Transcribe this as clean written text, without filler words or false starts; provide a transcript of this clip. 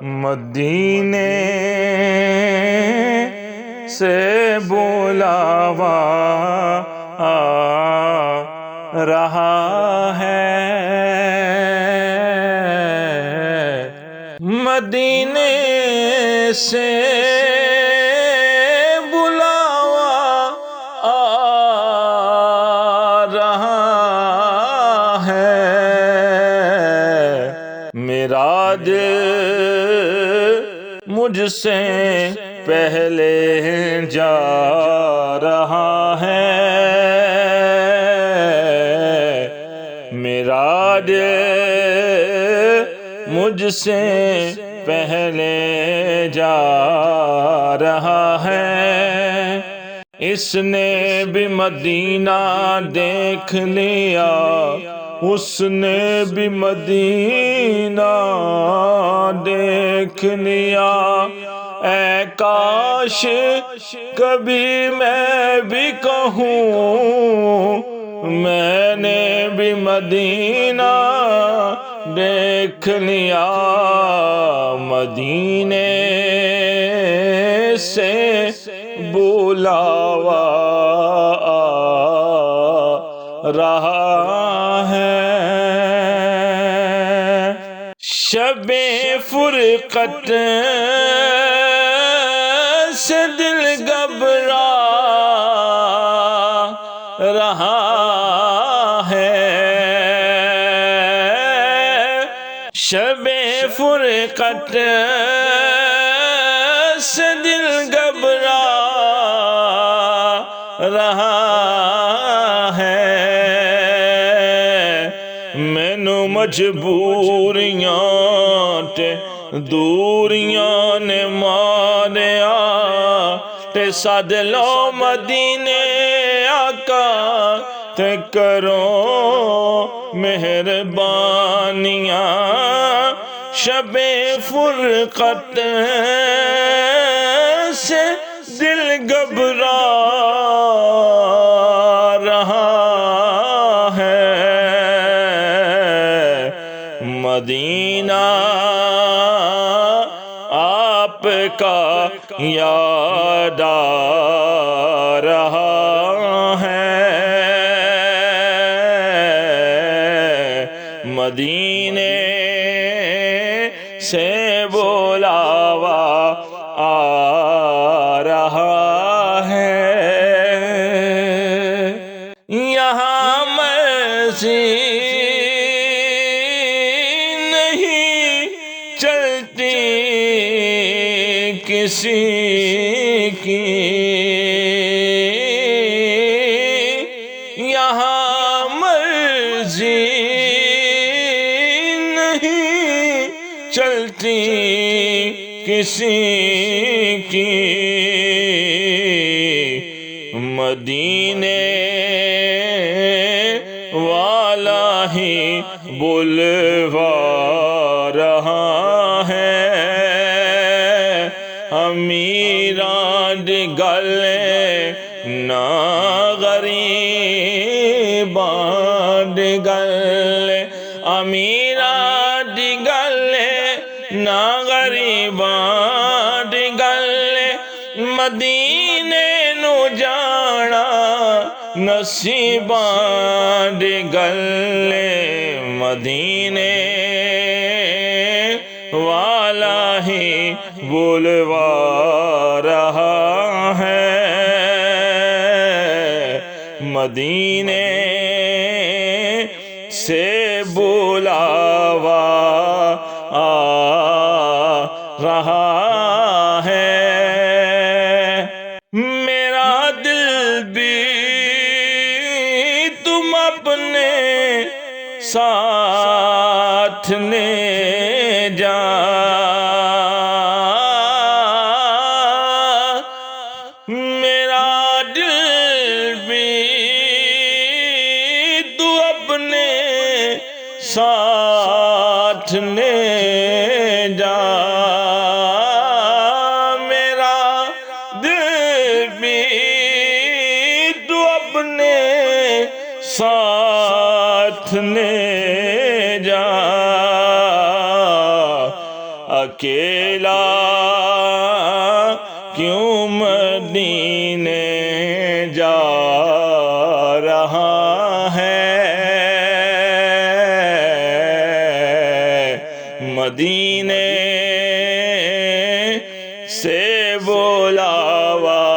مدینے سے بلاوا آ رہا ہے، مدینے سے بلاوا آ رہا ہے، میرا دل مجھ سے پہلے جا رہا ہے، میرا دل مجھ سے پہلے جا رہا ہے، اس نے بھی مدینہ دیکھ لیا، اس نے بھی مدینہ دیکھ لیا، اے کاش کبھی میں بھی کہوں میں نے بھی مدینہ دیکھ لیا، مدینے سے بلاوا آ رہا ہے، شب فرقت سے دل گھبرا رہا ہے، شب فرقت سے دل گھبرا رہا ہے، مینوں مجبوریاں تے دوریاں نے ماریا، تے سد لو مدینے آقا تے کرو مہربانیاں، شب فرقت سے دل گھبرا رہا ہے، مدینہ آپ کا یاد آ رہا ہے، مدینے سے بلاوا آ رہا ہے، یہاں مرضی نہیں چلتی کسی کی، یہاں مرضی نہیں چلتی کسی کی، مدینے والا ہی بلوا رہا ہے، امیراں دی گل نہ غریباں دی گل، امیراں دی گل نہ غریباں دی گل، مدینے نو جانا نصیباں دی گل، مدینے والا ہی بلوا رہا ہے، مدینے سے بلاوا آ رہا ہے، میرا دل بھی تم اپنے ساتھ لے جا، میرا دل بھی تو اپنے ساتھ لے جا، اکیلا کیوں مدینے جا رہا ہے، مدینے سے بلاوا